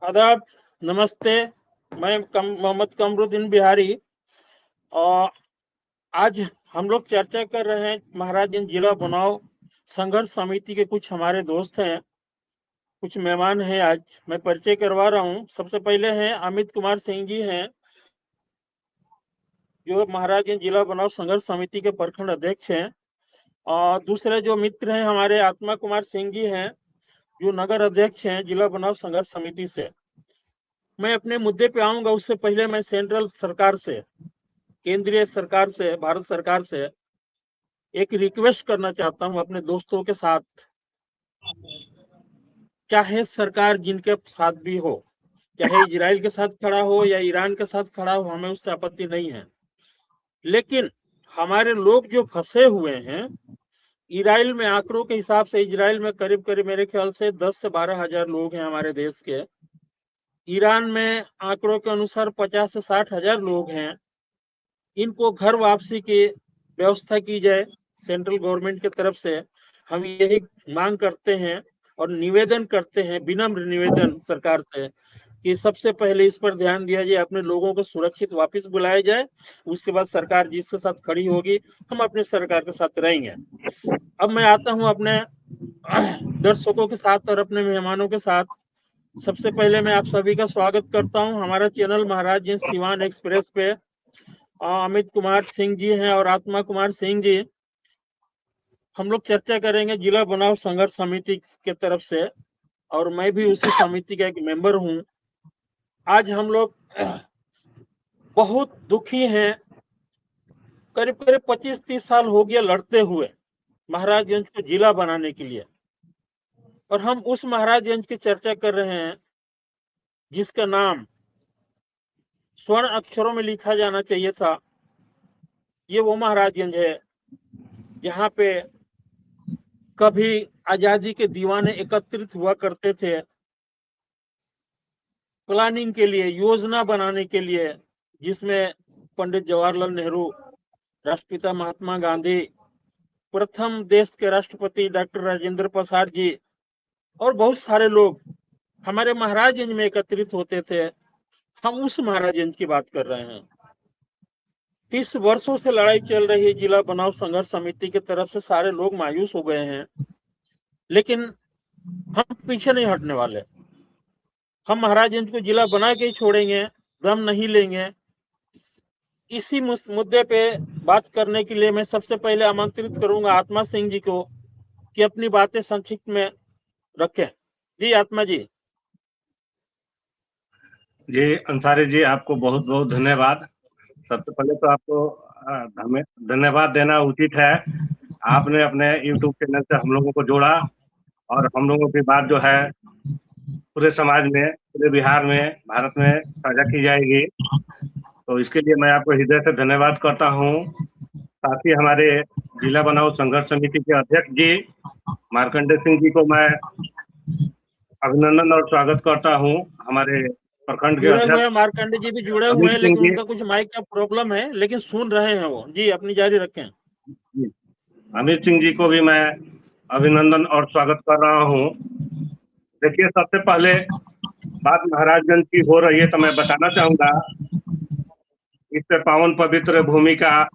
आदाब, नमस्ते। मैं मोहम्मद कमरुद्दीन बिहारी। और आज हम लोग चर्चा कर रहे हैं महाराजगंज जिला बनाव संघर्ष समिति के कुछ हमारे दोस्त हैं, कुछ मेहमान हैं। आज मैं परिचय करवा रहा हूँ। सबसे पहले हैं अमित कुमार सिंह जी हैं, जो महाराजगंज जिला बनाव संघर्ष समिति के प्रखंड अध्यक्ष हैं। और दूसरे जो मित्र हैं हमारे आत्मा कुमार सिंह जी हैं, जो नगर अध्यक्ष हैं जिला बनाव संघर्ष समिति से। मैं अपने मुद्दे पे आऊंगा, उससे पहले मैं सेंट्रल सरकार से, केंद्रीय सरकार से, भारत सरकार से एक रिक्वेस्ट करना चाहता हूं अपने दोस्तों के साथ। चाहे सरकार जिनके साथ भी हो, चाहे इजराइल के साथ खड़ा हो या ईरान के साथ खड़ा हो, हमें उससे आपत्ति नहीं है। लेकिन हमारे लोग जो फंसे हुए हैं, इजराइल में आंकड़ों के हिसाब से इजराइल में करीब करीब मेरे ख्याल से 10 से 12 हजार लोग हैं हमारे देश के। ईरान में आंकड़ों के अनुसार 50 से 60 हजार लोग हैं। इनको घर वापसी की व्यवस्था की जाए सेंट्रल गवर्नमेंट की तरफ से। हम यही मांग करते हैं और निवेदन करते हैं, विनम्र निवेदन सरकार से, कि सबसे पहले इस पर ध्यान दिया जाए, अपने लोगों को सुरक्षित वापस बुलाया जाए। उसके बाद सरकार जिसके साथ खड़ी होगी, हम अपने सरकार के साथ रहेंगे। अब मैं आता हूं अपने दर्शकों के साथ और अपने मेहमानों के साथ। सबसे पहले मैं आप सभी का स्वागत करता हूं हमारा चैनल महाराजगंज सिवान एक्सप्रेस पे। अमित कुमार सिंह जी हैं और आत्मा कुमार सिंह जी। हम लोग चर्चा करेंगे जिला बनाव संघर्ष समिति के तरफ से, और मैं भी उसी समिति का एक मेंबर हूं। आज हम लोग बहुत दुखी हैं। करीब करीब 25-30 साल हो गया लड़ते हुए महाराजगंज को जिला बनाने के लिए, और हम उस महाराजगंज की चर्चा कर रहे हैं जिसका नाम स्वर्ण अक्षरों में लिखा जाना चाहिए था। ये वो महाराजगंज है जहाँ पे कभी आजादी के दीवाने एकत्रित हुआ करते थे, प्लानिंग के लिए, योजना बनाने के लिए, जिसमें पंडित जवाहरलाल नेहरू, राष्ट्रपिता महात्मा गांधी, प्रथम देश के राष्ट्रपति डॉक्टर राजेंद्र प्रसाद जी और बहुत सारे लोग हमारे महाराजगंज में एकत्रित होते थे। हम उस महाराजगंज की बात कर रहे हैं। 30 वर्षों से लड़ाई चल रही है जिला बनाव संघर्ष समिति की तरफ से। सारे लोग मायूस हो गए हैं, लेकिन हम पीछे नहीं हटने वाले। हम महाराजगंज को जिला बना के ही छोड़ेंगे, दम नहीं लेंगे। इसी मुद्दे पे बात करने के लिए मैं सबसे पहले आमंत्रित करूंगा आत्मा सिंह जी को कि अपनी बातें संक्षिप्त में रखें। जी आत्मा जी। जी अंसारी जी, आपको बहुत बहुत धन्यवाद। सबसे पहले तो आपको धन्यवाद देना उचित है। आपने अपने YouTube चैनल से हम लोगों को जोड़ा और हम लोगों की बात जो है पूरे समाज में, पूरे बिहार में, भारत में साझा की जाएगी। तो इसके लिए मैं आपको हृदय से धन्यवाद करता हूँ। साथ ही हमारे जिला बनाव संघर्ष समिति के अध्यक्ष जी मार्कंडेय सिंह जी को मैं अभिनंदन और स्वागत करता हूँ। हमारे प्रखंड के जुड़े हुए अध्यक्ष मार्कंडे जी भी जुड़े हुए अमित हैं, सिंह लेकिन जी, उनका कुछ माइक का प्रॉब्लम है, लेकिन सुन रहे हैं वो। जी अपनी जारी रखें। अमित सिंह जी को भी मैं अभिनंदन और स्वागत कर रहा हूँ। देखिए, सबसे पहले बात महाराजगंज की हो रही है तो मैं बताना चाहूंगा, इस पे पावन पवित्र भूमि का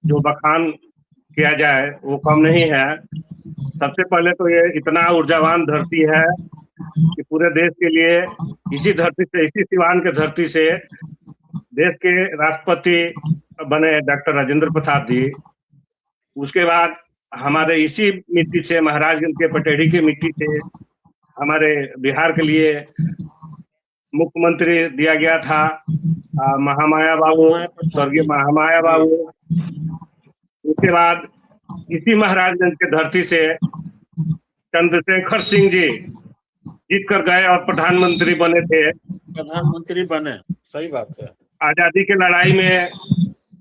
जो बखान किया जाए वो कम नहीं है। सबसे पहले तो ये इतना ऊर्जावान धरती है कि पूरे देश के लिए इसी धरती से, इसी सिवान के धरती से देश के राष्ट्रपति बने डॉक्टर राजेंद्र प्रसाद जी। उसके बाद हमारे इसी मिट्टी से, महाराजगंज के पटेढ़ी की मिट्टी से हमारे बिहार के लिए मुख्यमंत्री दिया गया था महामाया बाबू, स्वर्गीय महामाया बाबू। उसके बाद इसी महाराजगंज के धरती से चंद्रशेखर सिंह जी जीत कर गए और प्रधानमंत्री बने थे। प्रधानमंत्री बने, सही बात है। आजादी की लड़ाई में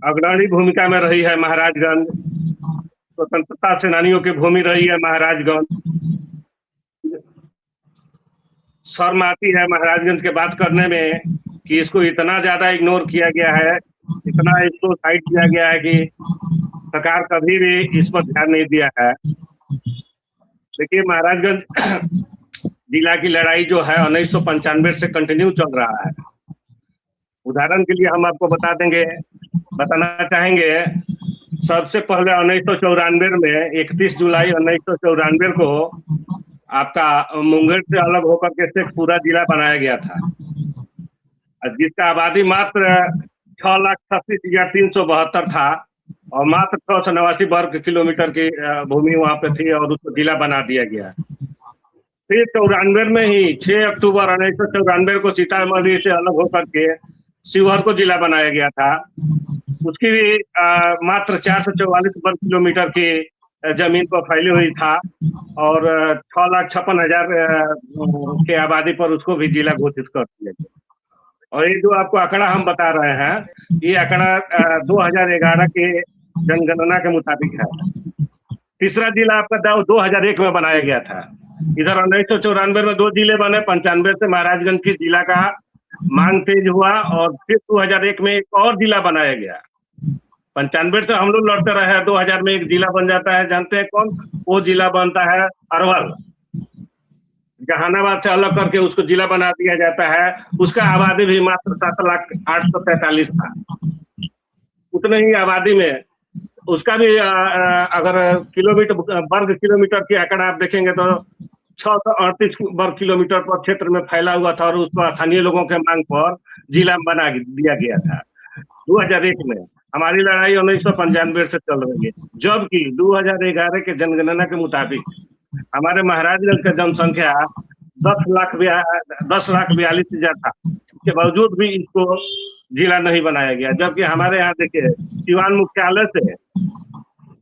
अग्रणी भूमिका में रही है महाराजगंज। स्वतंत्रता सेनानियों की भूमि रही है महाराजगंज। शर्म आती है महाराजगंज के बात करने में कि इसको इतना ज्यादा इग्नोर किया गया है, इतना इसको साइड किया गया है कि सरकार कभी भी इस पर ध्यान नहीं दिया है। देखिए, महाराजगंज जिला की लड़ाई जो है 1995 से कंटिन्यू चल रहा है। उदाहरण के लिए हम आपको बताना चाहेंगे, सबसे पहले 1994 में 31 जुलाई 1994 को आपका मुंगेर से अलग होकर के शेखपुरा जिला बनाया गया था, जिसका आबादी मात्र 6,36,372 था और मात्र 689 वर्ग किलोमीटर की भूमि वहां पे थी और उसको जिला बना दिया गया। फिर 94 में ही 6 अक्टूबर 1994 को सीतामढ़ी से अलग होकर के शिवहर को जिला बनाया गया था। उसकी भी मात्र 444 वर्ग किलोमीटर की जमीन पर फैली हुई था और 6,56,000 के आबादी पर उसको भी जिला घोषित कर दिया गया। और ये जो आपको आंकड़ा हम बता रहे हैं, ये आंकड़ा 2011 के जनगणना के मुताबिक है। तीसरा जिला आपका 2001 में बनाया गया था। इधर 1994 में 2 जिले बने, 95 से महाराजगंज की जिला का मांग तेज हुआ और फिर 2001 में एक और जिला बनाया गया। 95 से हम लोग लड़ते रहे, 2000 में एक जिला बन जाता है, जानते हैं कौन? वो जिला बनता है अरवल। जहानाबाद से अलग करके उसको जिला बना दिया जाता है। उसका आबादी भी मात्र 7,08,43 था। उतने ही आबादी में उसका भी अगर वर्ग किलोमीटर की आंकड़ा आप देखेंगे तो 638 वर्ग किलोमीटर पर क्षेत्र में फैला हुआ था और उस पर स्थानीय लोगों के मांग पर जिला बना दिया गया था। 2001 में हमारी लड़ाई 1995 से चल रही है, जबकि 2011 के जनगणना के मुताबिक हमारे महाराजगंज का जनसंख्या 10,42,000 था। इसके बावजूद भी इसको जिला नहीं बनाया गया, जबकि हमारे यहाँ देखिए सिवान मुख्यालय से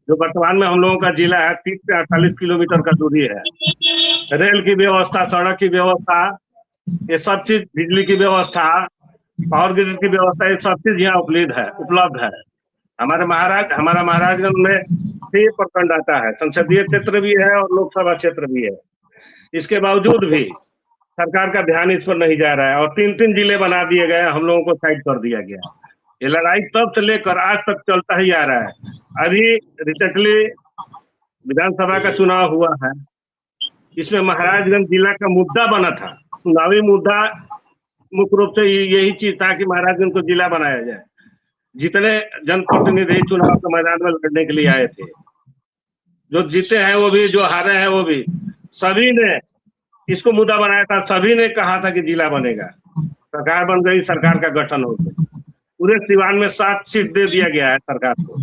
जो वर्तमान में हम लोगों का जिला है 30 से 48 किलोमीटर का दूरी है। रेल की व्यवस्था, सड़क की व्यवस्था, ये सब चीज, बिजली की व्यवस्था, पावर ग्रिड की व्यवस्था, ये सब चीज यहाँ उपलब्ध है। हमारा महाराजगंज में 6 प्रखंड आता है, संसदीय क्षेत्र भी है और लोकसभा क्षेत्र भी है। इसके बावजूद भी सरकार का ध्यान इस पर नहीं जा रहा है और 3 जिले बना दिए गए, हम लोगों को साइड कर दिया गया। ये लड़ाई तब से लेकर आज तक चलता ही आ रहा है। अभी रिसेंटली विधानसभा का चुनाव हुआ है, इसमें महाराजगंज जिला का मुद्दा बना था, चुनावी मुद्दा मुख्य रूप से यही चीज था कि महाराजगंज को जिला बनाया जाए। जितने जनप्रतिनिधि चुनाव के मैदान में लड़ने के लिए आए थे, जो जीते हैं वो भी, जो हारे हैं वो भी, सभी ने इसको मुद्दा बनाया था। सभी ने कहा था कि जिला बनेगा। सरकार बन गई, सरकार का गठन हो गया। पूरे सिवान में 7 सीट दे दिया गया है सरकार को।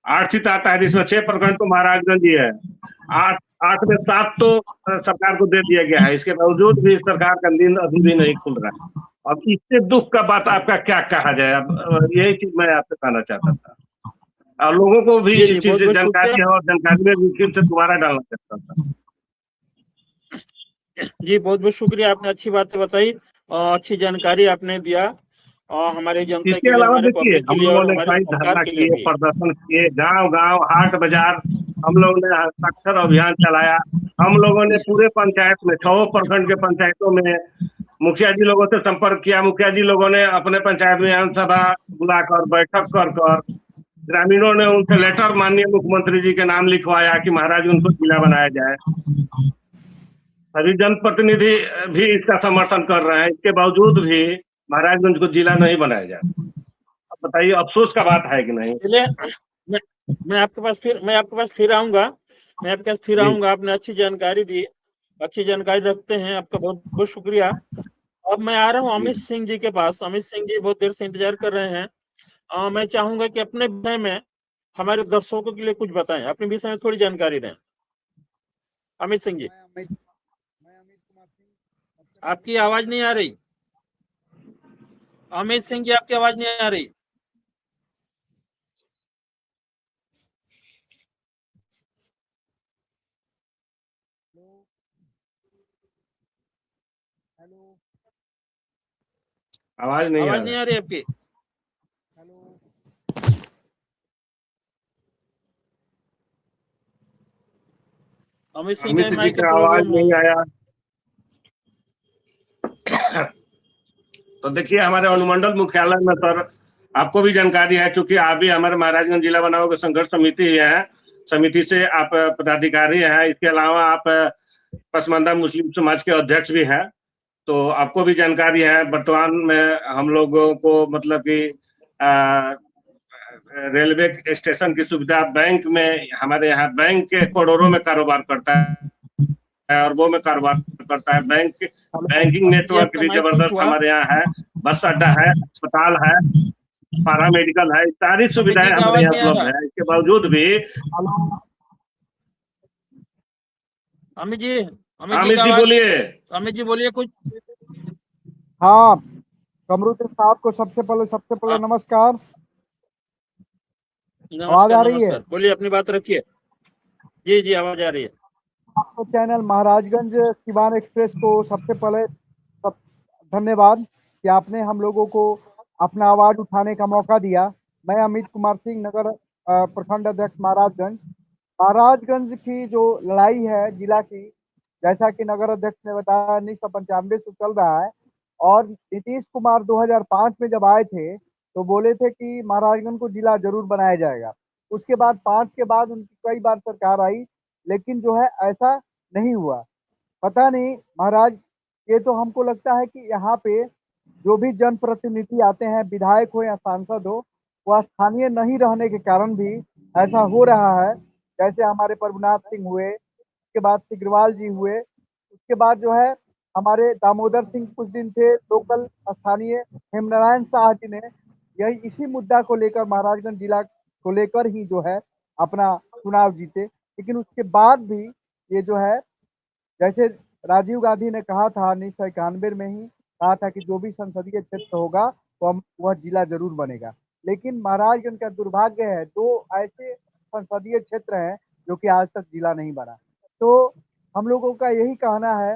8 सीट आता है, जिसमें 6 प्रखंड तो महाराजगंज ही है। 8 में 7 तो सरकार को दे दिया गया है। इसके बावजूद भी सरकार का नींद अभी भी नहीं खुल रहा है। अब इससे दुख का बात आपका क्या कहा जाए? अब यही चीज मैं आपसे कहना चाहता था और लोगों को भी इस चीज से जानकारी है और जानकारी में फिर से दोबारा डालना चाहता था। जी बहुत बहुत शुक्रिया, आपने अच्छी बातें बताई और अच्छी जानकारी आपने दिया और हमारे जनता इसके अलावा देखिए, हम लोगों ने कई धरना किए, प्रदर्शन किए, गांव हाट बाजार हम लोगों ने हस्ताक्षर अभियान चलाया। हम लोगों ने पूरे पंचायत में 6 प्रखंड के पंचायतों में मुखिया जी लोगों से संपर्क किया। मुखिया जी लोगों ने अपने पंचायत में आमसभा बुलाकर बैठक कर ग्रामीणों ने उनसे लेटर माननीय मुख्यमंत्री जी के नाम लिखवाया कि महाराजगंज को जिला बनाया जाए। सभी जनप्रतिनिधि भी इसका समर्थन कर रहे हैं, इसके बावजूद भी महाराजगंज को जिला नहीं बनाया जाए। अब बताइए, अफसोस का बात है कि नहीं? मैं आपके पास फिर आऊंगा। आपने अच्छी जानकारी दी, अच्छी जानकारी रखते हैं, आपका बहुत बहुत शुक्रिया। अब मैं आ रहा हूँ अमित सिंह जी के पास। अमित सिंह जी बहुत देर से इंतजार कर रहे हैं। मैं चाहूंगा कि अपने विषय में हमारे दर्शकों के लिए कुछ बताएं, अपने विषय में थोड़ी जानकारी दें। अमित सिंह जी, आपकी आवाज नहीं आ रही। अमित सिंह जी, आपकी आवाज नहीं आ रही। हेलो, आवाज नहीं आ रही आपकी। हेलो, अमित सिंह जी का आवाज नहीं आया। तो देखिए, हमारे अनुमंडल मुख्यालय में सर आपको भी जानकारी है, चूंकि आप भी हमारे महाराजगंज जिला बनाओ के संघर्ष समिति है, समिति से आप पदाधिकारी हैं। इसके अलावा आप पसमानदा मुस्लिम समाज के अध्यक्ष भी हैं। तो आपको भी जानकारी है, वर्तमान में हम लोगों को मतलब कि रेलवे स्टेशन की सुविधा, बैंक में, हमारे यहाँ बैंक के करोड़ों में कारोबार करता है, अरबों में कारोबार करता है। बैंकिंग नेटवर्क भी जबरदस्त हमारे यहाँ है, बस अड्डा है, अस्पताल है, पारा मेडिकल है, सारी सुविधाएं हमारे यहाँ उपलब्ध है। इसके बावजूद भी अमित जी बोलिए। अमित जी बोलिए कुछ। हाँ, कमरुद्दीन साहब को सबसे पहले नमस्कार। आवाज आ रही है? बोलिए, अपनी बात रखिए। जी जी, आवाज आ रही है। आपके चैनल महाराजगंज सिवान एक्सप्रेस को सबसे पहले धन्यवाद कि आपने हम लोगों को अपना आवाज उठाने का मौका दिया। मैं अमित कुमार सिंह, नगर प्रखंड अध्यक्ष महाराजगंज की जो लड़ाई है जिला की, जैसा कि नगर अध्यक्ष ने बताया 1995 से चल रहा है। और नीतीश कुमार 2005 में जब आए थे तो बोले थे कि महाराजगंज को जिला जरूर बनाया जाएगा। उसके बाद 5 के बाद उनकी कई बार सरकार आई, लेकिन जो है ऐसा नहीं हुआ। पता नहीं महाराज, ये तो हमको लगता है कि यहाँ पे जो भी जनप्रतिनिधि आते हैं, विधायक हो या सांसद हो, वह स्थानीय नहीं रहने के कारण भी ऐसा हो रहा है। जैसे हमारे प्रभुनाथ सिंह हुए, उसके बाद सिग्रीवाल जी हुए, उसके बाद जो है हमारे दामोदर सिंह कुछ दिन थे लोकल स्थानीय, हेमनारायण शाह जी ने यही इसी मुद्दा को लेकर महाराजगंज जिला को लेकर ही जो है अपना चुनाव जीते। लेकिन उसके बाद भी ये जो है, जैसे राजीव गांधी ने कहा था 1991 में ही कहा था कि जो भी संसदीय क्षेत्र होगा वह जिला जरूर बनेगा। लेकिन महाराजगंज का दुर्भाग्य है, 2 ऐसे संसदीय क्षेत्र हैं जो कि आज तक जिला नहीं बना। तो हम लोगों का यही कहना है,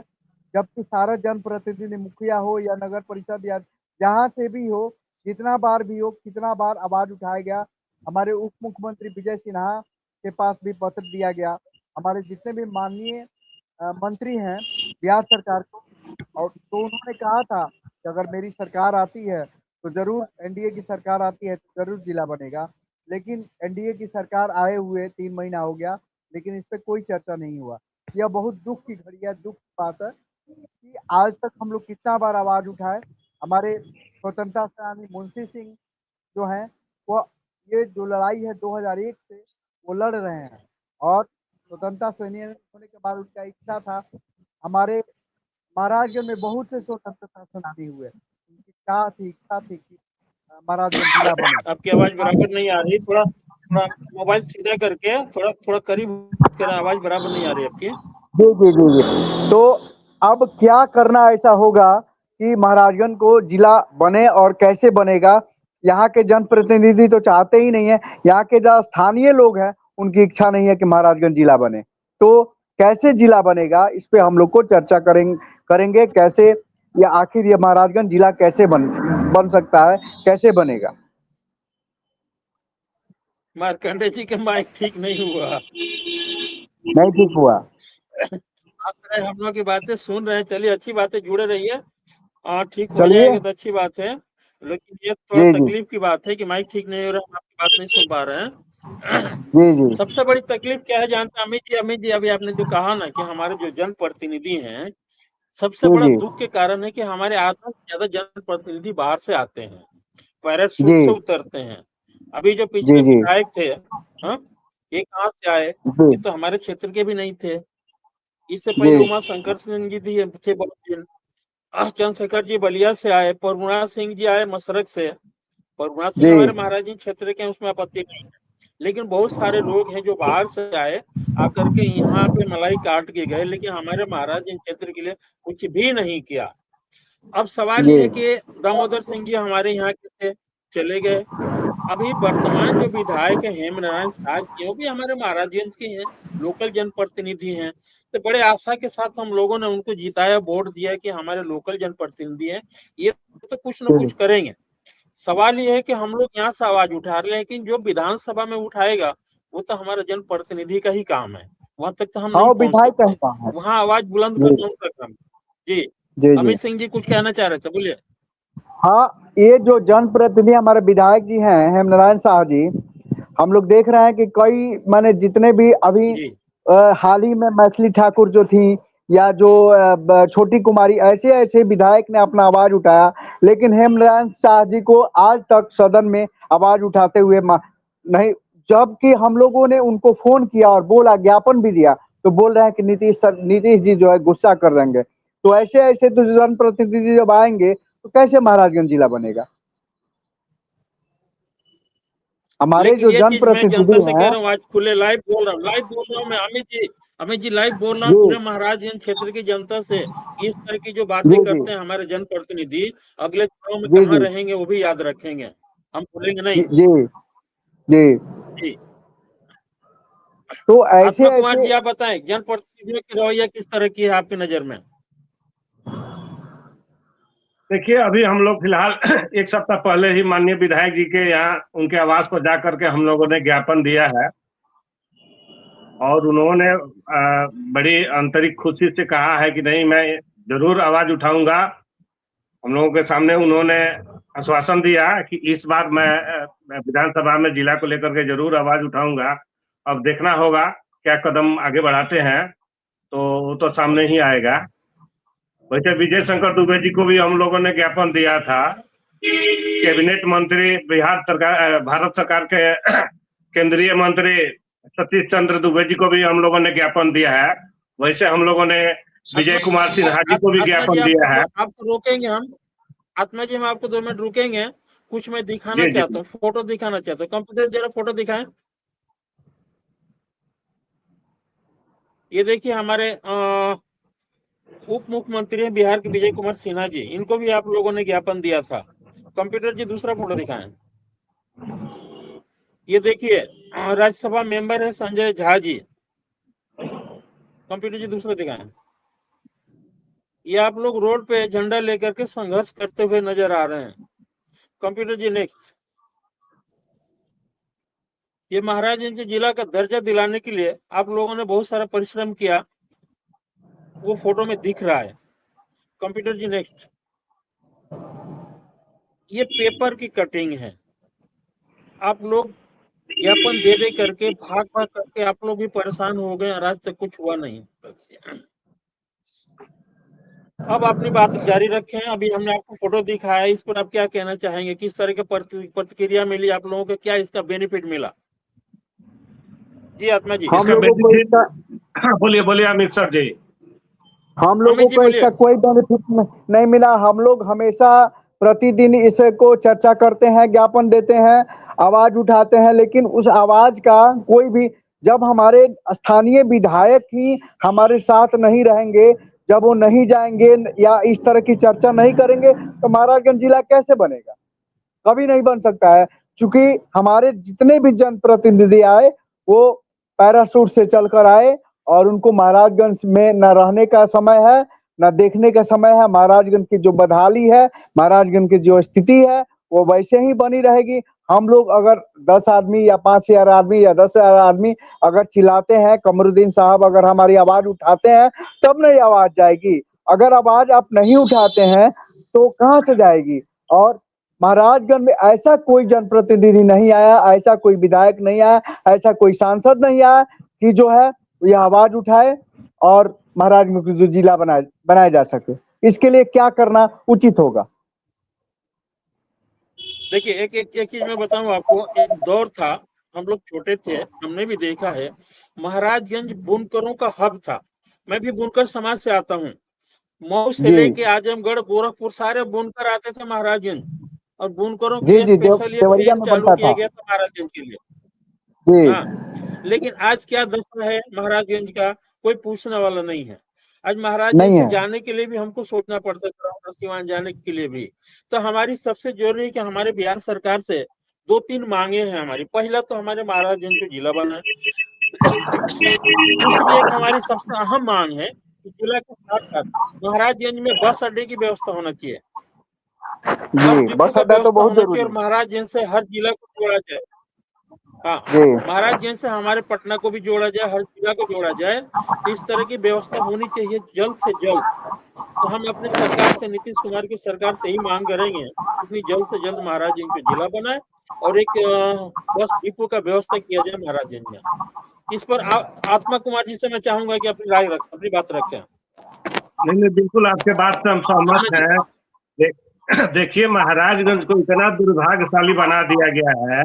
जबकि सारा जनप्रतिनिधि मुखिया हो या नगर परिषद या जहाँ से भी हो, जितना बार भी हो, कितना बार आवाज उठाया गया। हमारे उप मुख्यमंत्री विजय सिन्हा के पास भी पत्र दिया गया, हमारे जितने भी माननीय मंत्री हैं बिहार सरकार को, और तो उन्होंने कहा था कि अगर मेरी सरकार आती है तो जरूर, एनडीए की सरकार आती है तो जरूर जिला बनेगा। लेकिन एनडीए की सरकार आए हुए 3 महीना हो गया, लेकिन इस पर कोई चर्चा नहीं हुआ। यह बहुत दुख की घड़ी है, दुख की बात है कि आज तक हम लोग कितना बार आवाज उठाए। हमारे स्वतंत्रता सेनानी मुंशी सिंह जो हैं, वो ये जो लड़ाई है 2001 से वो लड़ रहे हैं, और स्वतंत्रता सेनानी होने के बाद उनका इच्छा था, हमारे महाराजगंज में बहुत से स्वतंत्रता सेनानी हुए, उनकी इच्छा थी कि महाराजगंज जिला बने। आपकी आवाज बराबर नहीं आ रही, थोड़ा मोबाइल सीधा करके थोड़ा करीब कर, आवाज बराबर नहीं आ रही आपकी। जी। तो अब क्या करना ऐसा होगा कि महाराजगंज को जिला बने, और कैसे बनेगा? यहाँ के जनप्रतिनिधि तो चाहते ही नहीं है, यहाँ के जो स्थानीय लोग हैं उनकी इच्छा नहीं है कि महाराजगंज जिला बने। तो कैसे जिला बनेगा, इस पे हम लोग को चर्चा करेंगे कैसे, या आखिर ये महाराजगंज जिला कैसे बन सकता है, कैसे बनेगा। मार्कंडे जी के माइक ठीक नहीं हुआ। हम लोग की बातें सुन रहे हैं, चलिए अच्छी बातें, जुड़े रहिए, ठीक हो जाएगा तो अच्छी बात है। लेकिन ये थोड़ा तकलीफ की बात है कि माइक ठीक नहीं हो रहा, हम आपकी बात नहीं सुन पा रहे हैं। जी। सबसे बड़ी तकलीफ क्या है जानते हैं अमित जी, अभी आपने जो कहा ना कि हमारे जो जनप्रतिनिधि हैं, सबसे बड़ा दुख के कारण है कि हमारे आधा से ज्यादा जनप्रतिनिधि बाहर से आते हैं, पैराशूट से उतरते हैं। अभी जो पिछले विधायक थे, ये कहाँ से आए? ये तो हमारे क्षेत्र के भी नहीं थे। इससे पहले उमा शंकर सिंह जी थे बहुत दिन, चंद्रशेखर जी बलिया से आए, प्रभुनाथ सिंह जी आए मसरक से। प्रभुनाथ सिंह हमारे महाराज क्षेत्र के, उसमें आपत्ति नहीं है, लेकिन बहुत सारे लोग हैं जो बाहर से आए, आकर के यहाँ पे मलाई काट के गए, लेकिन हमारे महाराज क्षेत्र के लिए कुछ भी नहीं किया। अब सवाल ये है कि दामोदर सिंह जी हमारे यहाँ के थे, चले गए। अभी वर्तमान जो विधायक है हेमनारायण शाह जी, वो भी हमारे महाराजगंज के हैं, लोकल जनप्रतिनिधि हैं। तो बड़े आशा के साथ हम लोगों ने उनको जिताया, वोट दिया कि हमारे लोकल जनप्रतिनिधि हैं, ये तो कुछ न कुछ करेंगे। सवाल ये है कि हम लोग यहाँ से आवाज उठा रहे हैं, लेकिन जो विधानसभा में उठाएगा वो तो हमारा जनप्रतिनिधि का ही काम है, वहां तक तो हम नहीं पहुंच सकते, वहां आवाज बुलंद करना उनका काम। जी अमित सिंह जी कुछ कहना चाह रहे थे, बोलिए। हाँ, ये जो जनप्रतिनिधि हमारे विधायक जी हैं हेमनारायण शाह जी, हम लोग देख रहे हैं कि कई, माने जितने भी अभी हाल ही में मैथिली ठाकुर जो थी, या जो छोटी कुमारी, ऐसे ऐसे विधायक ने अपना आवाज उठाया, लेकिन हेमराज शाह जी को आज तक सदन में आवाज उठाते हुए नहीं, जबकि हम लोगों ने उनको फोन किया और बोला, ज्ञापन भी दिया, तो बोल रहे हैं कि नीतीश जी जो है गुस्सा कर देंगे। तो ऐसे ऐसे तो जनप्रतिनिधि जब आएंगे तो कैसे महाराजगंज जिला बनेगा? हमारे लेकिन जो ये चीज मैं जनता जनप्रतिनिधि से कह हैं, रहा हूँ, आज खुले लाइव बोल रहा हूँ मैं अमित जी लाइव बोल रहा हूँ पूरे महाराजगंज क्षेत्र की जनता से। इस तरह की जो बातें जी जी करते हैं हमारे जनप्रतिनिधि, अगले चुनाव में जी कहाँ जी रहेंगे वो भी याद रखेंगे, हम भूलेंगे जी नहीं। जी जी। जी, तो ऐसे आत्मा कुमार ऐसे जी आप बताएं, जनप्रतिनिधियों की रवैया किस तरह की है आपकी नजर में? देखिए, अभी हम लोग फिलहाल एक सप्ताह पहले ही माननीय विधायक जी के यहाँ उनके आवास पर जा करके हम लोगों ने ज्ञापन दिया है और उन्होंने बड़ी आंतरिक खुशी से कहा है कि नहीं, मैं जरूर आवाज उठाऊंगा। हम लोगों के सामने उन्होंने आश्वासन दिया कि इस बार मैं विधानसभा में जिला को लेकर के जरूर आवाज उठाऊंगा। अब देखना होगा क्या कदम आगे बढ़ाते हैं, तो वो तो सामने ही आएगा। वैसे विजय शंकर दुबे जी को भी हम लोगों ने ज्ञापन दिया था। कैबिनेट मंत्री बिहार सरकार, भारत सरकार के केंद्रीय मंत्री सतीश चंद्र दुबे जी को भी हम लोगों ने ज्ञापन दिया है। वैसे हम लोगों ने विजय कुमार सिन्हा जी को भी आत्मा जी ज्ञापन दिया है। आपको रोकेंगे हम, आत्मा जी हम आपको 2 मिनट रुकेंगे, कुछ मैं दिखाना जी जी चाहता हूँ, फोटो दिखाना चाहता हूँ। कंप्यूटर जरा फोटो दिखाएं। ये देखिए हमारे उप मुख्यमंत्री हैं बिहार के विजय कुमार सिन्हा जी, इनको भी आप लोगों ने ज्ञापन दिया था। कंप्यूटर जी दूसरा फोटो दिखाएं। ये देखिए राज्यसभा मेंबर है संजय झा जी। कंप्यूटर जी दूसरा दिखाएं। ये आप लोग रोड पे झंडा लेकर के संघर्ष करते हुए नजर आ रहे हैं। कंप्यूटर जी नेक्स्ट। ये महाराजगंज जिला का दर्जा दिलाने के लिए आप लोगों ने बहुत सारा परिश्रम किया, वो फोटो में दिख रहा है। कंप्यूटर जी नेक्स्ट। ये पेपर की कटिंग है, आप लोग ज्ञापन दे दे करके भाग भाग करके आप लोग भी परेशान हो गए और आज तक कुछ हुआ नहीं। अब अपनी बात जारी रखें। अभी हमने आपको फोटो दिखाया, इस पर आप क्या कहना चाहेंगे? किस तरह की प्रतिक्रिया मिली आप लोगों को, क्या इसका बेनिफिट मिला? जी आत्मा जी। हम इसका लोगों को बेनिफिट, इसका बोलिए बोलिए अमित सर जी। हम लोगों अमित जी को बोलिए। इसका कोई बेनिफिट नहीं मिला। हम लोग हमेशा प्रतिदिन इसको चर्चा करते हैं, ज्ञापन देते हैं, आवाज उठाते हैं, लेकिन उस आवाज का कोई भी, जब हमारे स्थानीय विधायक ही हमारे साथ नहीं रहेंगे, जब वो नहीं जाएंगे या इस तरह की चर्चा नहीं करेंगे, तो महाराजगंज जिला कैसे बनेगा? कभी नहीं बन सकता है। क्योंकि हमारे जितने भी जनप्रतिनिधि आए वो पैराशूट से चलकर आए और उनको महाराजगंज में न रहने का समय है, न देखने का समय है। महाराजगंज की जो बदहाली है, महाराजगंज की जो स्थिति है, वो वैसे ही बनी रहेगी। हम लोग अगर 10 आदमी या 5,000 आदमी या 10,000 आदमी अगर चिल्लाते हैं, कमरुद्दीन साहब अगर हमारी आवाज उठाते हैं, तब नहीं आवाज जाएगी। अगर आवाज आप नहीं उठाते हैं तो कहाँ से जाएगी? और महाराजगंज में ऐसा कोई जनप्रतिनिधि नहीं आया, ऐसा कोई विधायक नहीं आया, ऐसा कोई सांसद नहीं आया कि जो है ये आवाज उठाए और महाराजगंज को जो जिला बनाया जा सके। इसके लिए क्या करना उचित होगा? देखिए एक चीज मैं बताऊं आपको, एक दौर था, हम लोग छोटे थे, हमने भी देखा है, महाराजगंज बुनकरों का हब था। मैं भी बुनकर समाज से आता हूँ। मऊ से जी लेके आजमगढ़, गोरखपुर, सारे बुनकर आते थे महाराजगंज, और बुनकरों के जी लिए जी स्पेशल ये देवरिया ट्रेन में चालू बनता किया था। गया था महाराजगंज के लिए। जी हाँ, लेकिन आज क्या दशा है महाराजगंज का, कोई पूछने वाला नहीं है। आज महाराजगंज नहीं से है। जाने के लिए भी हमको सोचना पड़ता है, सिवान जाने के लिए भी। तो हमारी सबसे जरूरी है कि हमारे बिहार सरकार से 2-3 मांगे हैं हमारी। पहला तो हमारे महाराजगंज को जिला बनाए। दूसरी एक हमारी सबसे अहम मांग है कि जिला के साथ साथ महाराजगंज में बस अड्डे की व्यवस्था होना चाहिए, बस जी, डिपो बस का अड्डा तो व्यवस्था बहुत होना चाहिए, जरूरी और है। महाराजगंज से हर जिला को जोड़ा जाए। हाँ, जी महाराजगंज से हमारे पटना को भी जोड़ा जाए, हर जिला को जोड़ा जाए। तो इस तरह की व्यवस्था होनी चाहिए जल्द से जल्द। तो हम अपने सरकार से, नीतीश कुमार की सरकार से ही मांग करेंगे, इतनी जल्द से जल्द महाराजगंज को जिला बनाए और एक बस डिपो का व्यवस्था किया जाए महाराजगंज में। इस पर आत्मा कुमार जी से मैं चाहूंगा कि अपनी राय अपनी बात रखें। नहीं, बिल्कुल आपके बात से हम सहमत हैं। देखिए, महाराजगंज को इतना दुर्भाग्यशाली बना दिया गया है।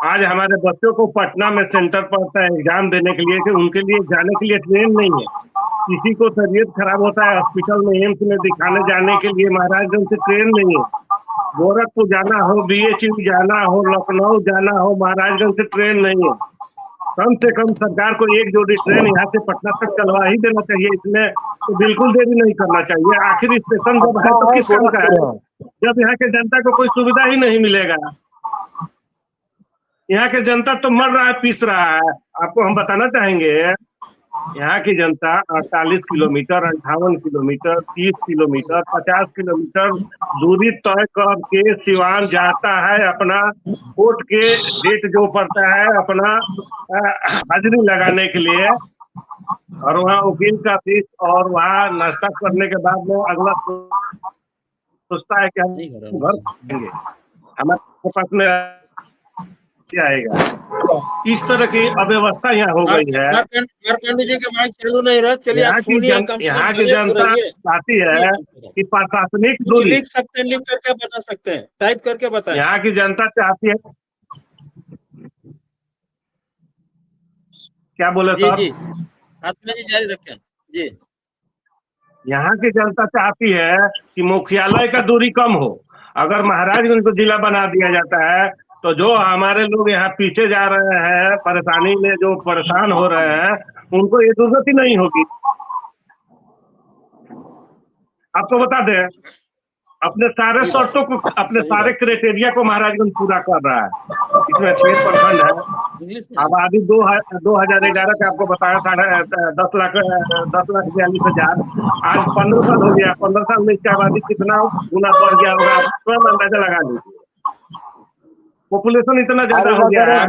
आज हमारे बच्चों को पटना में सेंटर पड़ता है एग्जाम देने के लिए, कि उनके लिए जाने के लिए ट्रेन नहीं है। किसी को तबीयत खराब होता है हॉस्पिटल में, एम्स में दिखाने जाने के लिए महाराजगंज से ट्रेन नहीं है। गोरखपुर जाना हो, BHU जाना हो, लखनऊ जाना हो, महाराजगंज से ट्रेन नहीं है। कम से कम सरकार को एक जोड़ी ट्रेन यहाँ से पटना तक चलवा ही देना चाहिए। इसमें तो बिल्कुल देरी नहीं करना चाहिए। आखिर स्टेशन जब है तो किस काम का है, जब यहाँ के जनता को कोई सुविधा ही नहीं मिलेगा। यहाँ के जनता तो मर रहा है, पीस रहा है। आपको हम बताना चाहेंगे, यहाँ की जनता 48 किलोमीटर, 58 किलोमीटर, 30 किलोमीटर, 50 किलोमीटर दूरी तय करके सिवान जाता है। अपना कोर्ट के डेट जो पड़ता है अपना हाजिरी लगाने के लिए, और वहाँ वकील का फीस और वहाँ नाश्ता करने के बाद में अगला सोचता है कि हम घर जाएंगे, हमारे पास में क्या आएगा। इस तरह की अव्यवस्था यहाँ हो गई है। जी के माइक चालू नहीं रहा। चलिए आप सुनिए। यहाँ की जनता चाहती है कि प्रशासनिक दूरी, लिख सकते हैं, लिख करके बता सकते हैं, टाइप करके बताएं। यहाँ की जनता चाहती है, क्या बोले सर? जी आत्मा जी जारी रखें जी। यहाँ की जनता चाहती है कि मुख्यालय का दूरी कम हो। अगर महाराजगंज को जिला बना दिया जाता है तो जो हमारे लोग यहाँ पीछे जा रहे हैं, परेशानी में जो परेशान हो रहे हैं, उनको ये जरूरत ही नहीं होगी। आपको बता दें, अपने सारे शर्तों को, अपने सारे क्राइटेरिया को महाराजगंज पूरा कर रहा है। इसमें 6 प्रखंड है। आबादी 2011 का आपको बताया था 10,42,000। आज 15 साल हो गया। 15 साल में इसकी आबादी कितना गुना बढ़ गया होगा, स्वयं अंदाजा लगा लीजिए। पॉपुलेशन इतना ज्यादा हो गया है।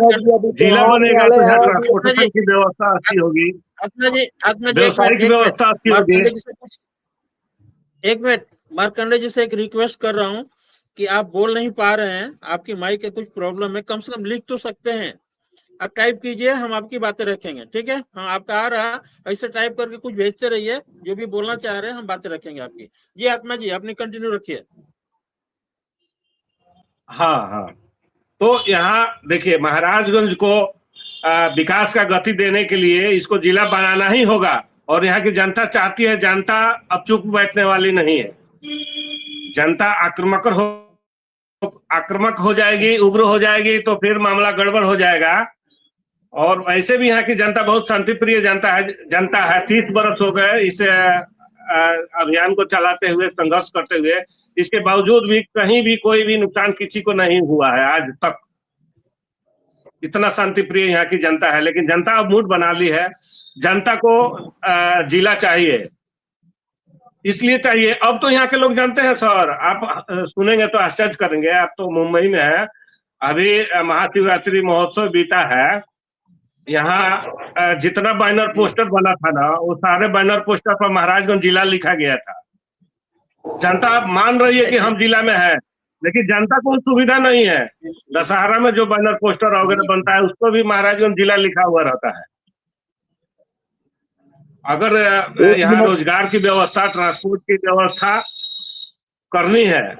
जिला बनेगा तो यहाँ ट्रांसपोर्टेशन की व्यवस्था अच्छी होगी, व्यवसायिक व्यवस्था अच्छी होगी। एक मिनट, मार्कंडे जी से एक रिक्वेस्ट कर रहा हूँ कि आप बोल नहीं पा रहे हैं, आपकी माइक के कुछ प्रॉब्लम है, कम से कम लिख तो सकते हैं। आप टाइप कीजिए, हम आपकी बातें रखेंगे, ठीक है। हाँ, आपका आ रहा, ऐसे टाइप करके कुछ भेजते रहिए, जो भी बोलना चाह रहे हैं हम बातें रखेंगे आपकी। जी आत्मा जी, अपनी कंटिन्यू रखिए। हाँ, तो यहाँ देखिए, महाराजगंज को विकास का गति देने के लिए इसको जिला बनाना ही होगा। और यहाँ की जनता चाहती है, जनता अब चुप बैठने वाली नहीं है। जनता आक्रामक हो जाएगी, उग्र हो जाएगी, तो फिर मामला गड़बड़ हो जाएगा। और वैसे भी यहाँ की जनता बहुत शांतिप्रिय जनता है। 30 बरस हो गए इस अभियान को चलाते हुए, संघर्ष करते हुए। इसके बावजूद भी कहीं भी कोई भी नुकसान किसी को नहीं हुआ है आज तक। इतना शांतिप्रिय यहाँ की जनता है। लेकिन जनता अब मूड बना ली है। जनता को जिला चाहिए, इसलिए चाहिए। अब तो यहाँ के लोग जानते हैं सर, आप सुनेंगे तो आश्चर्य करेंगे। आप तो मुंबई में है, अभी महाशिवरात्रि महोत्सव बीता है। यहाँ जितना बैनर पोस्टर बना था ना, वो सारे बैनर पोस्टर पर महाराजगंज जिला लिखा गया था। जनता अब मान रही है कि हम जिला में है, लेकिन जनता को सुविधा नहीं है। दशहरा में जो बैनर पोस्टर वगैरह बनता है, उसको भी महाराजगंज जिला लिखा हुआ रहता है। अगर यहाँ रोजगार की व्यवस्था, ट्रांसपोर्ट की व्यवस्था करनी है,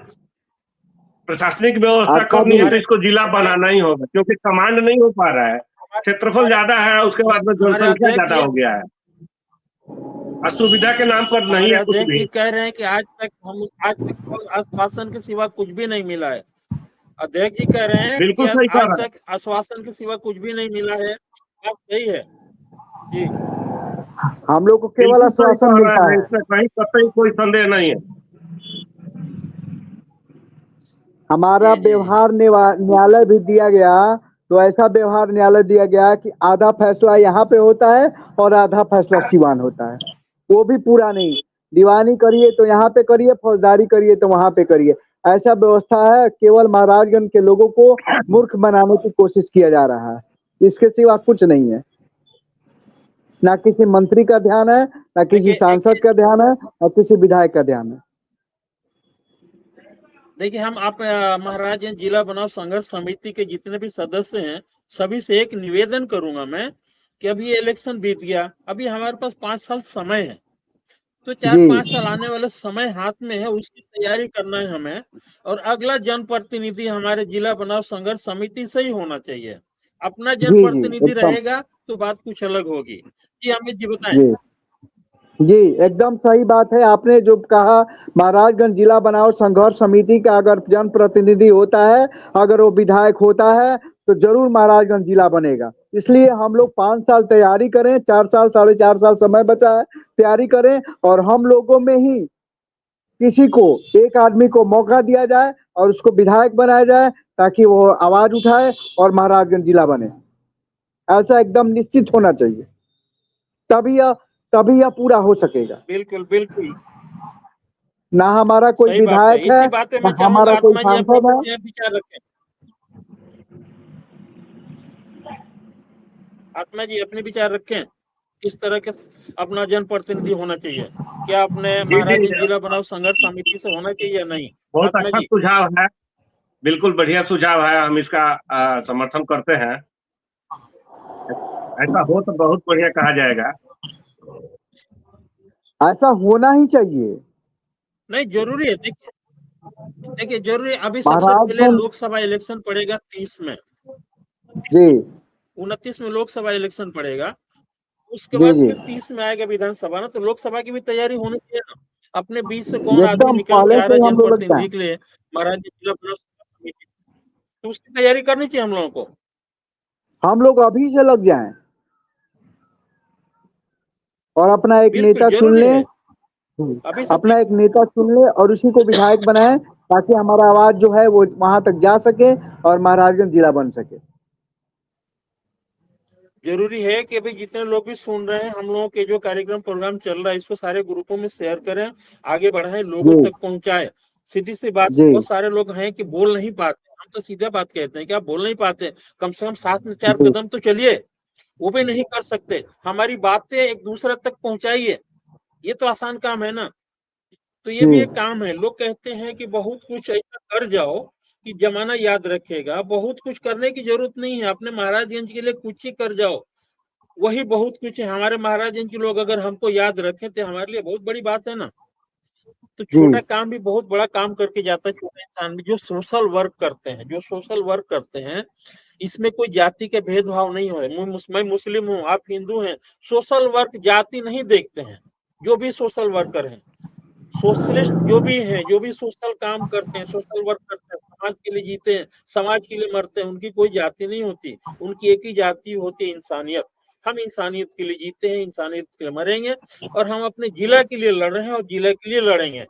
प्रशासनिक व्यवस्था करनी है, तो इसको जिला बनाना ही होगा। क्योंकि कमांड नहीं हो पा रहा है, क्षेत्रफल ज्यादा है, उसके बाद में जनसंख्या ज्यादा हो गया है, असुविधा के नाम पर नहीं है कुछ भी। कह रहे हैं कि आज तक आश्वासन के सिवा कुछ भी नहीं मिला है। अध्यक्ष जी कह रहे हैं बिल्कुल कि आज तक आश्वासन के सिवा कुछ भी नहीं मिला है। बात सही है जी। हम लोग को केवल आश्वासन मिलता है, इसमें कहीं कतई कोई संदेह नहीं है। हमारा व्यवहार न्यायालय भी दिया गया, तो ऐसा व्यवहार न्यायालय दिया गया कि आधा फैसला यहाँ पे होता है और आधा फैसला सिवान होता है। वो भी पूरा नहीं, दीवानी करिए तो यहाँ पे करिए, फौजदारी करिए तो वहां पे करिए, ऐसा व्यवस्था है। केवल महाराजगंज के लोगों को मूर्ख बनाने की कोशिश किया जा रहा है, इसके सिवा कुछ नहीं है। ना किसी मंत्री का ध्यान है, ना किसी सांसद का ध्यान है, ना किसी विधायक का ध्यान है। देखिए, हम आप महाराजगंज जिला बनाओ संघर्ष समिति के जितने भी सदस्य हैं, सभी से एक निवेदन करूंगा मैं कि अभी इलेक्शन बीत गया, अभी हमारे पास 5 साल समय है। तो 4-5 साल आने वाले समय हाथ में है, उसकी तैयारी करना है हमें। और अगला जनप्रतिनिधि हमारे जिला बनाओ संघर्ष समिति से ही होना चाहिए। अपना जी जनप्रतिनिधि एकदम रहेगा तो बात कुछ अलग होगी। जी अमित जी बताएं। जी जी एकदम सही बात है आपने जो कहा। महाराजगंज जिला बनाओ संघर्ष समिति का अगर जनप्रतिनिधि होता है, अगर वो विधायक होता है तो जरूर महाराजगंज जिला बनेगा। इसलिए हम लोग 5 साल तैयारी करें, 4 साल 4.5 साल समय बचा है, तैयारी करें और हम लोगों में ही किसी को एक आदमी को मौका दिया जाए और उसको विधायक बनाया जाए ताकि वो आवाज उठाए और महाराजगंज जिला बने। ऐसा एकदम निश्चित होना चाहिए, तभी यह पूरा हो सकेगा। बिल्कुल बिल्कुल ना हमारा कोई सही बात है। विधायक है, इसी बात पे मैं ना चाहूंगा हमारा कोई आत्मा जी अपने सांसद है। कुछ विचार रखें। आत्मा जी अपने विचार रखें, किस तरह के अपना जनप्रतिनिधि होना चाहिए। क्या अपने जी जी, महाराजगंज जिला बनाओ संघर्ष समिति से होना चाहिए या नहीं? बहुत आत्मा अच्छा जी सुझाव है, बिल्कुल बढ़िया सुझाव है, हम इसका समर्थन करते हैं। ऐसा हो तो बहुत बढ़िया कहा जाएगा। ऐसा होना ही चाहिए। नहीं जरूरी है। देखिए देखिए जरूरी है। अभी सबसे पहले महाराजगंज लोकसभा इलेक्शन पड़ेगा 30 में, जी 29 में लोकसभा इलेक्शन पड़ेगा। उसके जी बाद जी फिर 30 में आएगा विधानसभा ना, तो लोकसभा की भी तैयारी होनी चाहिए ना। अपने बीच से कौन आदमी एकदम निकल के पहले आ से रहा है ही हम लोग लग जनप्रतिनिधि जाए। के लिए महाराज जिला बनाओ समिति, तो उसकी तैयारी करनी चाहिए हम लोगों को। हम लोग अभी से लग जाएं और अपना एक बिल्कुल नेता चुन जरूरी लें। है अभी से। अपना एक नेता चुन ले और उसी को विधायक बनाएं ताकि हमारा आवाज जो है वो वहां तक जा सके और महाराजगंज जिला बन सके। जरूरी है कि अभी जितने लोग भी सुन रहे हैं, हम लोगों के जो कार्यक्रम प्रोग्राम चल रहा है इसको सारे ग्रुपों में शेयर करें, आगे बढ़ाएं, लोगों जी तक पहुंचाएं। सीधी सी बात, जी बहुत सारे लोग हैं कि बोल नहीं पाते। हम तो सीधा बात कहते हैं कि आप बोल नहीं पाते, कम से कम साथ में 4 जी कदम तो चलिए। वो भी नहीं कर सकते। हमारी बातें एक दूसरे तक पहुंचाइए, ये तो आसान काम है ना। तो ये जी भी एक काम है। लोग कहते हैं कि बहुत कुछ ऐसा कर जाओ कि जमाना याद रखेगा। बहुत कुछ करने की जरूरत नहीं है, अपने महाराजगंज के लिए कुछ ही कर जाओ, वही बहुत कुछ है। हमारे महाराजगंज के लोग अगर हमको याद रखें तो हमारे लिए बहुत बड़ी बात है ना। तो जी छोटा काम भी बहुत बड़ा काम करके जाता है। छोटा इंसान भी जो सोशल वर्क करते हैं, जो सोशल वर्क करते हैं, इसमें कोई जाति के भेदभाव नहीं हो। मैं मुस्लिम हूँ, आप हिंदू हैं, सोशल वर्क जाति नहीं देखते हैं। जो भी सोशल वर्कर हैं, सोशलिस्ट जो भी हैं, जो भी सोशल काम करते हैं, सोशल वर्क करते हैं, समाज के लिए जीते हैं, समाज के लिए मरते हैं, उनकी कोई जाति नहीं होती। उनकी एक ही जाति होती है, इंसानियत। हम इंसानियत के लिए जीते हैं, इंसानियत के लिए मरेंगे, और हम अपने जिला के लिए लड़ रहे हैं और जिला के लिए लड़ेंगे।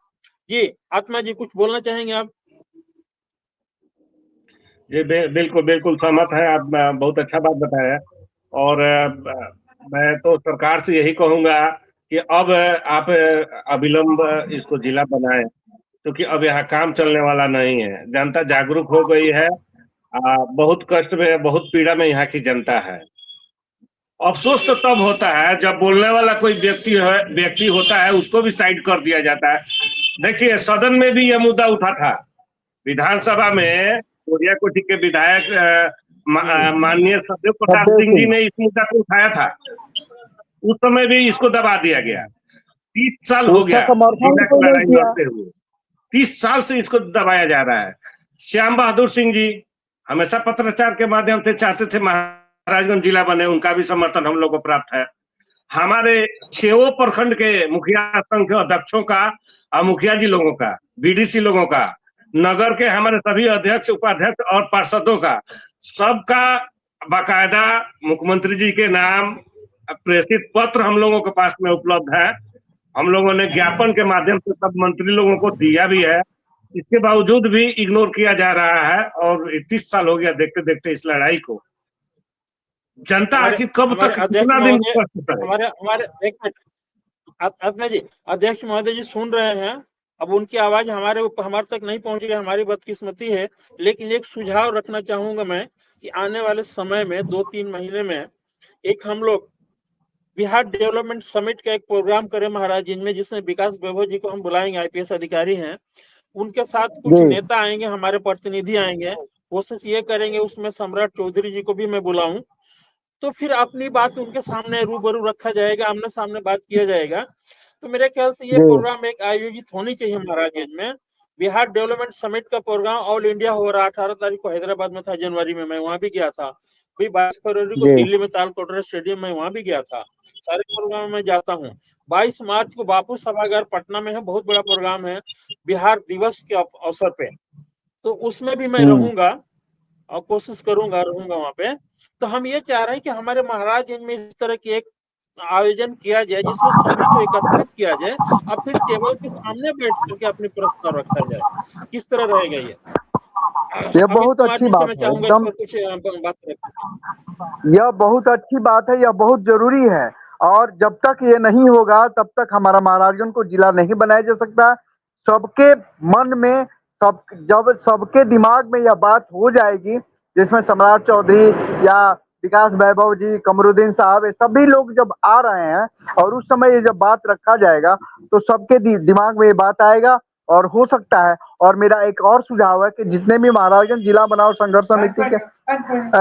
जी आत्मा जी कुछ बोलना चाहेंगे आप? जी बिल्कुल बिल्कुल सहमत है आप, बहुत अच्छा बात बताया। और मैं तो सरकार से यही कहूंगा कि अब आप अविलंब इसको जिला बनाएं, क्योंकि अब यहाँ काम चलने वाला नहीं है। जनता जागरूक हो गई है, बहुत कष्ट में, बहुत पीड़ा में यहाँ की जनता है। अफसोस तो तब होता है जब बोलने वाला कोई व्यक्ति होता है, उसको भी साइड कर दिया जाता है। देखिए सदन में भी यह मुद्दा उठा था, विधानसभा में कोरिया कोठी के विधायक माननीय सदैव प्रताप सदैव सिंह जी सिंह ने इस मुद्दा को उठाया था। उस समय भी इसको दबा दिया गया। 30 साल हो उसका गया समर्थन जिला भी की कोई नहीं लड़ाई किया। लड़ते हुए, 30 साल से इसको दबाया जा रहा है। श्याम बहादुर सिंह जी हमेशा पत्राचार के माध्यम से चाहते थे महाराजगंज जिला बने, उनका भी समर्थन हम लोग को प्राप्त है। हमारे 6 प्रखंड के मुखिया संघ के अध्यक्षों का और मुखिया जी लोगों का, बीडीसी लोगों का, नगर के हमारे सभी अध्यक्ष उपाध्यक्ष और पार्षदों का, सबका बाकायदा मुख्यमंत्री जी के नाम प्रेषित पत्र हम लोगों के पास में उपलब्ध है। हम लोगों ने ज्ञापन के माध्यम से सब मंत्री लोगों को दिया भी है। इसके बावजूद भी इग्नोर किया जा रहा है और 30 साल हो गया देखते देखते इस लड़ाई को। जनता हमारे आखिर कब हमारे तक, अध्यक्ष कितना दिन महोदय, कष्ट करे? हमारे हमारे एक मिनट, आत्मा जी, अध्यक्ष महोदय जी सुन रहे हैं। अब उनकी आवाज हमारे तक नहीं पहुंची, हमारी बदकिस्मती है। लेकिन एक सुझाव रखना चाहूंगा मैं कि आने वाले समय में 2-3 महीने में एक हम लोग बिहार डेवलपमेंट समिट का एक प्रोग्राम करें महाराजगंज में, जिसमें विकास वैभव जी को हम बुलाएंगे, आईपीएस अधिकारी हैं। उनके साथ कुछ जी नेता आएंगे, हमारे प्रतिनिधि आएंगे। कोशिश ये करेंगे उसमें सम्राट चौधरी जी को भी मैं बुलाऊं, तो फिर अपनी बात उनके सामने रूबरू रखा जाएगा, आमने सामने बात किया जाएगा। तो मेरे ख्याल से ये प्रोग्राम एक आयोजित होनी चाहिए महाराजगंज में। बिहार डेवलपमेंट समिट का प्रोग्राम ऑल इंडिया हो रहा 18 तारीख को हैदराबाद में था, जनवरी में मैं वहां भी गया था। फिर 22 फरवरी को दिल्ली में तालकोटरा स्टेडियम में वहां भी गया था। सारे प्रोग्राम में जाता हूँ। 22 मार्च को बापू सभागार पटना में है, बहुत बड़ा प्रोग्राम है बिहार दिवस के अवसर पे, तो उसमें भी मैं रहूंगा और कोशिश करूंगा रहूंगा वहां पे। तो हम ये चाह रहे हैं कि हमारे महाराजगंज में इस तरह की एक आयोजन किया जाए जिसमें सभी को एकत्रित किया जाए और फिर टेबल के सामने बैठ करके अपने प्रस्ताव रखा जाए। किस तरह रहेगा ये बहुत अच्छी बात है, एकदम कुछ बात रखें। यह बहुत अच्छी बात है, यह बहुत जरूरी है। और जब तक ये नहीं होगा तब तक हमारा महाराजगंज को जिला नहीं बनाया जा सकता। सबके मन में जब सबके दिमाग में यह बात हो जाएगी, जिसमें सम्राट चौधरी या विकास वैभव जी, कमरुद्दीन साहब, ये सभी लोग जब आ रहे हैं और उस समय ये जब बात रखा जाएगा तो सबके दिमाग में ये बात आएगा। और हो सकता है, और मेरा एक और सुझाव है कि जितने भी महाराजगंज जिला बनाओ संघर्ष समिति के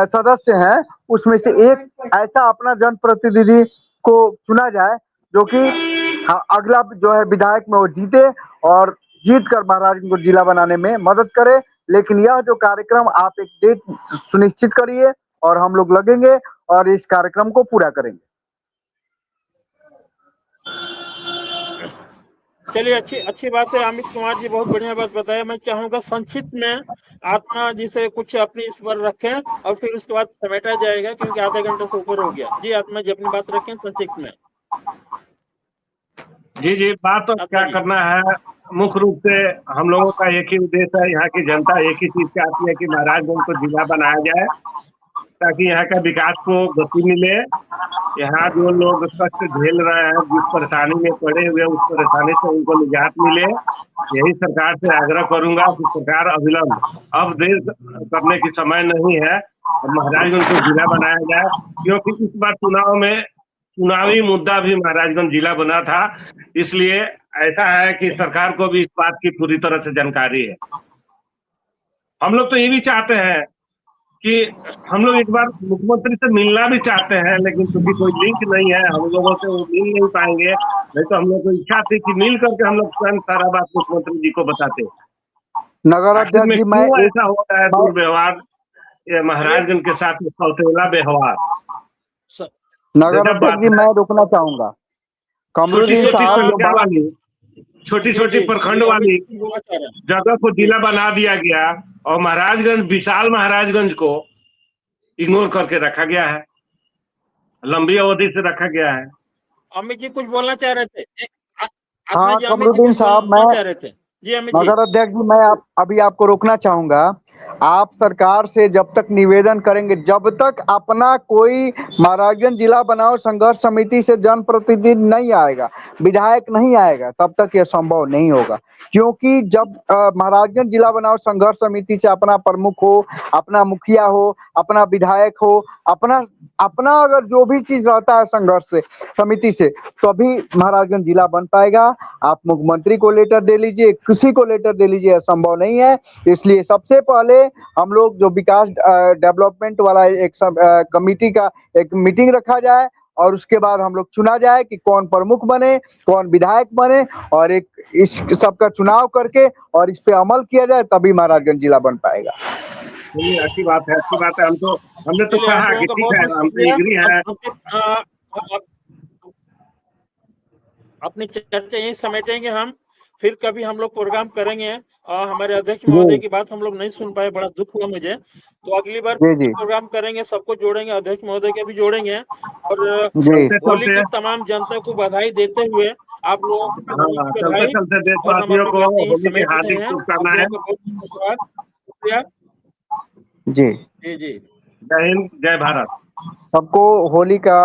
सदस्य हैं, उसमें से एक ऐसा अपना जनप्रतिनिधि को चुना जाए जो कि अगला जो है विधायक में वो जीते और जीत कर महाराजगंज को जिला बनाने में मदद करे। लेकिन यह जो कार्यक्रम आप एक डेट सुनिश्चित करिए और हम लोग लगेंगे और इस कार्यक्रम को पूरा करेंगे। चलिए, अच्छी बात है अमित कुमार जी, बहुत बढ़िया बात बताया। मैं चाहूंगा संक्षिप्त में आत्मा जी से कुछ अपनी इस पर रखें और फिर उसके बाद समेटा जाएगा क्योंकि आधे घंटे से ऊपर हो गया। जी आत्मा जी अपनी बात रखें संक्षिप्त में। जी बात तो क्या करना है, मुख्य रूप से हम लोगों का एक ही उद्देश्य है, यहाँ की जनता एक ही चीज चाहती है कि महाराजगंज को जिला बनाया जाए ताकि यहाँ का विकास को गति मिले। यहाँ जो लोग कष्ट झेल रहे हैं, जिस परेशानी में पड़े हुए उस परेशानी से उनको निजात मिले। यही सरकार से आग्रह करूंगा कि सरकार अविलंब, अब देर करने की समय नहीं है, महाराजगंज को जिला बनाया जाए। क्योंकि इस बार चुनाव में चुनावी मुद्दा भी महाराजगंज जिला बना था, इसलिए ऐसा है कि सरकार को भी इस बात की पूरी तरह से जानकारी है। हम लोग तो ये भी चाहते हैं कि हम लोग एक बार मुख्यमंत्री से मिलना भी चाहते हैं, लेकिन क्योंकि कोई लिंक नहीं है हम लोगों से वो मिल नहीं पाएंगे। नहीं तो हम लोग को इच्छा थी कि मिल करके हम लोग स्वयं सारा बात मुख्यमंत्री जी को बताते। नगर अध्यक्ष जी, मैं ऐसा हो रहा है दुर्व्यवहार, ये महाराजगंज के साथ सौतेला व्यवहार। नगर अध्यक्ष जी, मैं रुकना चाहूंगा। कमरुद्दीन साहब, छोटी छोटी प्रखंड वाली जगह को जिला बना दिया गया और महाराजगंज, विशाल महाराजगंज को इग्नोर करके रखा गया है, लंबी अवधि से रखा गया है। अमित जी कुछ बोलना चाह रहे थे? हाँ कमरुद्दीन साहब, मैं नगर अध्यक्ष जी, मैं अभी आपको रोकना चाहूंगा। आप सरकार से जब तक निवेदन करेंगे, जब तक अपना कोई महाराजगंज जिला बनाओ संघर्ष समिति से जनप्रतिनिधि नहीं आएगा, विधायक नहीं आएगा, तब तक यह संभव नहीं होगा। क्योंकि जब महाराजगंज जिला बनाओ संघर्ष समिति से अपना प्रमुख हो, अपना मुखिया हो, अपना विधायक हो, अपना अगर जो भी चीज रहता है संघर्ष से समिति से, तभी महाराजगंज जिला बन पाएगा। आप मुख्यमंत्री को लेटर दे लीजिए, किसी को लेटर दे लीजिए, संभव नहीं है। इसलिए सबसे पहले हम लोग जो विकास डेवलपमेंट वाला एक कमेटी का एक मीटिंग रखा जाए और उसके बाद हम लोग चुना जाए कि कौन प्रमुख बने, कौन विधायक बने, और एक इस सबका चुनाव करके और इस पे अमल किया जाए, तभी महाराजगंज जिला बन पाएगा। अच्छी बात है, अच्छी बात है। हमने तो कहा कि ठीक है, हम तो एग्री है। अपनी चर्चा यही समेटेंगे हम, फिर कभी हम लोग प्रोग्राम करेंगे। हमारे अध्यक्ष महोदय की बात हम लोग नहीं सुन पाए, बड़ा दुख हुआ मुझे। तो अगली बार प्रोग्राम करेंगे, सबको जोड़ेंगे, अध्यक्ष महोदय के भी जोड़ेंगे। और होली की तमाम जनता को बधाई देते हुए आप लोगों को बधाई और हम अपनी बातें यही समेटते हैं। शुक्रिया जी। जी जी, जय हिंद, जय भारत। सबको होली का